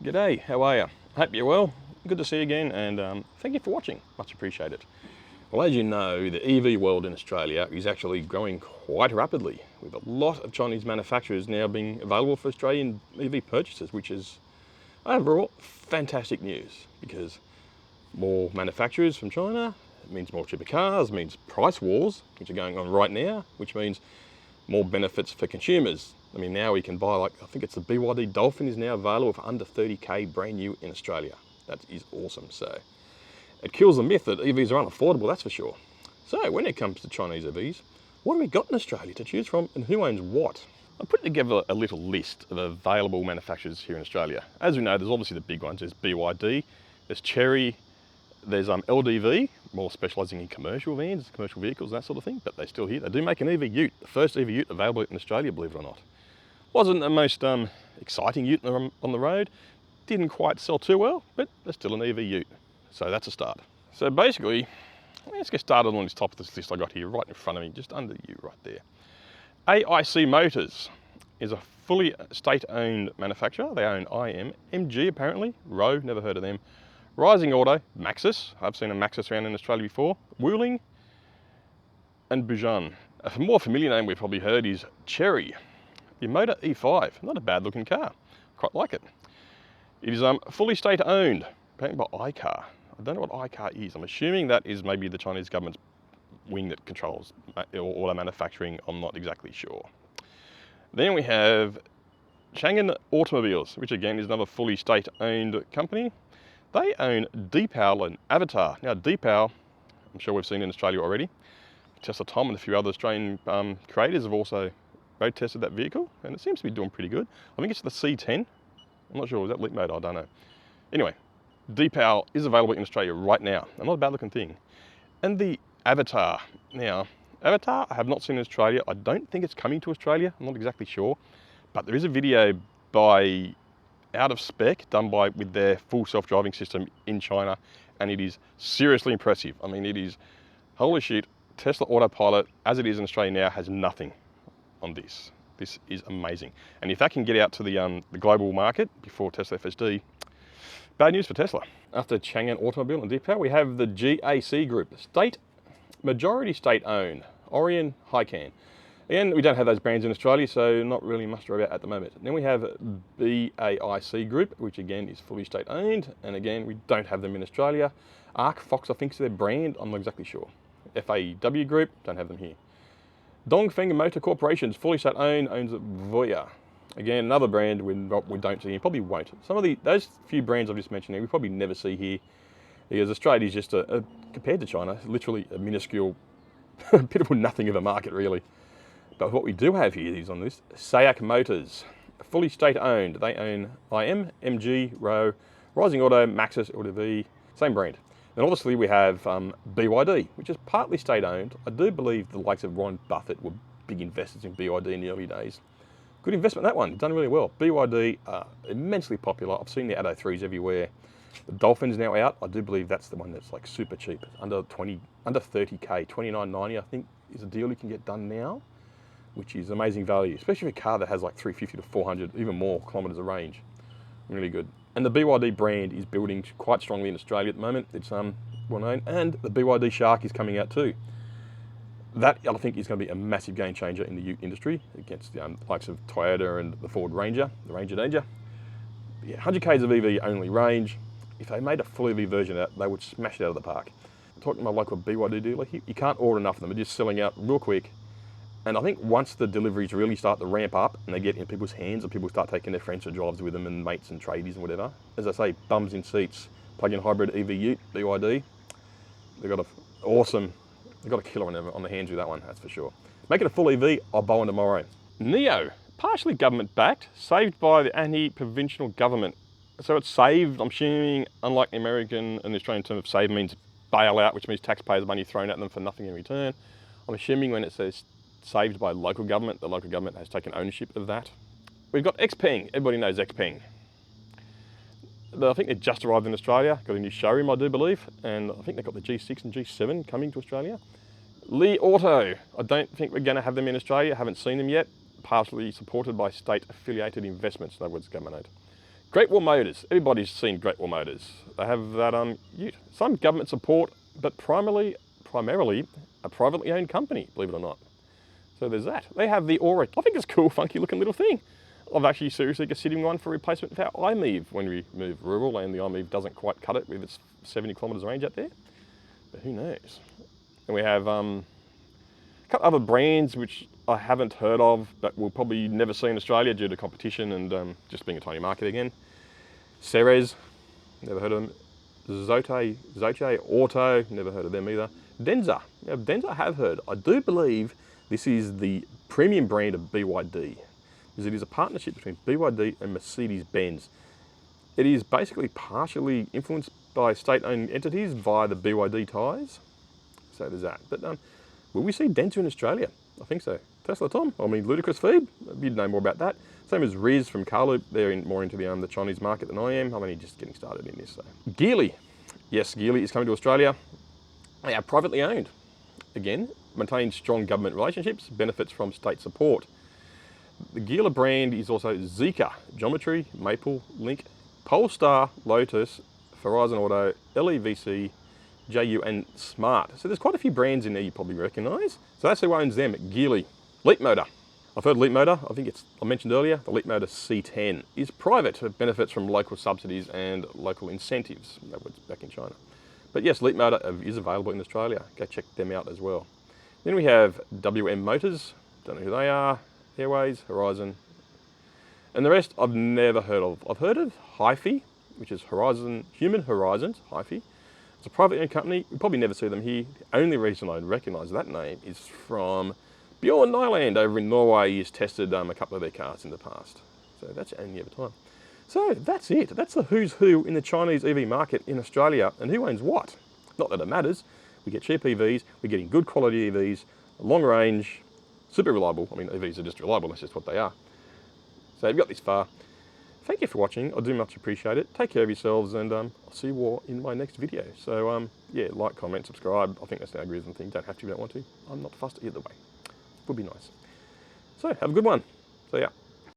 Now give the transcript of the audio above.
G'day, how are you? Hope you're well. Good to see you again, and thank you for watching. Much appreciated. Well, as you know, the EV world in Australia is actually growing quite rapidly, with a lot of Chinese manufacturers now being available for Australian EV purchases, which is overall fantastic news, because more manufacturers from China means more cheaper cars, means price wars, which are going on right now, which means more benefits for consumers. I mean, now we can buy, like, I think it's the BYD Dolphin is now available for under 30K brand new in Australia. That is awesome. So it kills the myth that EVs are unaffordable, that's for sure. So when it comes to Chinese EVs, what have we got in Australia to choose from, and who owns what? I put together a little list of available manufacturers here in Australia. As we know, there's obviously the big ones. There's BYD, there's Chery, there's LDV, more specialising in commercial vans, commercial vehicles, that sort of thing, but they're still here. They do make an EV ute, the first EV ute available in Australia, believe it or not. Wasn't the most exciting ute on the road, didn't quite sell too well, but there's still an EV ute, so that's a start. So basically, let's get started on this top of this list I got here, right in front of me, just under you right there. AIC Motors is a fully state-owned manufacturer. They own IM, MG apparently, Rowe, never heard of them. Rising Auto, Maxus, I've seen a Maxus around in Australia before, Wuling, and Bujan. A more familiar name we've probably heard is Chery. The Motor E5, not a bad looking car, quite like it. It is fully state owned, patented by iCar. I don't know what iCar is. I'm assuming that is maybe the Chinese government's wing that controls auto manufacturing. I'm not exactly sure. Then we have Changan Automobiles, which again is another fully state owned company. They own Deepal and Avatar. Now Deepal, I'm sure we've seen in Australia already. Tesla Tom and a few other Australian creators have also road tested that vehicle, and it seems to be doing pretty good. I think it's the C10. I'm not sure, was that leak mode? I don't know. Anyway, Deepal is available in Australia right now, and not a bad looking thing. And the Avatar. Now, Avatar I have not seen in Australia. I don't think it's coming to Australia. I'm not exactly sure, but there is a video by Out of Spec done with their full self-driving system in China, and it is seriously impressive. I mean, it is, holy shit, Tesla Autopilot, as it is in Australia now, has nothing on this. This is amazing. And if that can get out to the global market before Tesla FSD, bad news for Tesla. After Changan Automobile and Deepal, we have the GAC Group, majority state owned, Orion Hycan. Again, we don't have those brands in Australia, so not really much to worry about at the moment. Then we have BAIC Group, which again is fully state owned, and again, we don't have them in Australia. Arc Fox, I think is their brand, I'm not exactly sure. FAW Group, don't have them here. Dongfeng Motor Corporation, fully state owned, owns Voya. Again, another brand we don't see here, probably won't. Some of those few brands I've just mentioned here, we probably never see here, because Australia is just, compared to China, literally a minuscule, pitiful nothing of a market really. But what we do have here is on this, SAIC Motors, fully state owned. They own IM, MG, Rowe, Rising Auto, Maxus, LDV, same brand. And obviously we have BYD, which is partly state owned. I do believe the likes of Warren Buffett were big investors in BYD in the early days. Good investment, that one, done really well. BYD, immensely popular. I've seen the Atto 3s everywhere. The Dolphin's now out. I do believe that's the one that's like super cheap. Under 30K, $29.90 I think is a deal you can get done now, which is amazing value, especially for a car that has like 350 to 400, even more kilometers of range. Really good. And the BYD brand is building quite strongly in Australia at the moment. It's well known, and the BYD Shark is coming out too. That I think is going to be a massive game changer in the ute industry against the likes of Toyota and the Ford Ranger, the Ranger Danger. Yeah, 100Ks of EV only range. If they made a full EV version of that, they would smash it out of the park. I'm talking to my local BYD dealer, you can't order enough of them. They're just selling out real quick. And I think once the deliveries really start to ramp up and they get in people's hands and people start taking their friends for drives with them and mates and tradies and whatever, as I say, bums in seats, plug-in hybrid EV ute, BYD, they've got a killer on their hands with that one, that's for sure. Make it a full EV, I'll buy one tomorrow. NIO, partially government backed, saved by the anti-provincial government. So it's saved, I'm assuming, unlike the American and the Australian term of save means bailout, which means taxpayers' money thrown at them for nothing in return. I'm assuming when it says saved by local government, the local government has taken ownership of that. We've got XPeng, everybody knows XPeng. I think they've just arrived in Australia, got a new showroom I do believe, and I think they've got the G6 and G7 coming to Australia. Li Auto, I don't think we're going to have them in Australia, haven't seen them yet, partially supported by state affiliated investments, in other words government owned. Great Wall Motors. Everybody's seen Great Wall Motors. They have that ute. Some government support, but primarily a privately owned company, believe it or not. So there's that. They have the Aura. I think it's a cool, funky looking little thing. I've actually seriously considered one for replacement for our iMEV when we move rural and the iMEV doesn't quite cut it with its 70 kilometres range out there. But who knows? And we have a couple other brands which I haven't heard of, but we'll probably never see in Australia due to competition and just being a tiny market again. Ceres, never heard of them. Zote Auto, never heard of them either. Denza, now Denza I have heard. I do believe this is the premium brand of BYD, because it is a partnership between BYD and Mercedes-Benz. It is basically partially influenced by state-owned entities via the BYD tyres. So there's that. But will we see Denza in Australia? I think so. Tesla Tom, I mean Ludicrous Feed, you'd know more about that. Same as Riz from Carloop, they're more into the Chinese market than I am. I'm only just getting started in this. So. Geely, yes, Geely is coming to Australia. They are privately owned. Again, maintains strong government relationships, benefits from state support. The Geely brand is also Zeekr, Geometry, Maple, Link, Polestar, Lotus, Horizon Auto, LEVC, JU and Smart. So there's quite a few brands in there you probably recognise. So that's who owns them, Geely. Leapmotor. I've heard Leapmotor, I think I mentioned earlier, the Leapmotor C10 is private. It benefits from local subsidies and local incentives. That was back in China. But yes, Leapmotor is available in Australia. Go check them out as well. Then we have WM Motors. Don't know who they are. Airways, Horizon. And the rest I've never heard of. I've heard of HiFi, which is Human Horizons, HiFi. It's a privately owned company. You'll probably never see them here. The only reason I recognise that name is from Bjorn Nyland over in Norway. He's tested a couple of their cars in the past. So that's the only other time. So that's it. That's the who's who in the Chinese EV market in Australia and who owns what. Not that it matters. We get cheap EVs, we're getting good quality EVs, long range, super reliable. I mean, EVs are just reliable, that's just what they are. So if you got this far, thank you for watching. I do much appreciate it. Take care of yourselves and I'll see you all in my next video. So yeah, like, comment, subscribe. I think that's the algorithm thing. Don't have to if you don't want to. I'm not fussed either way. Would be nice. So have a good one. See ya.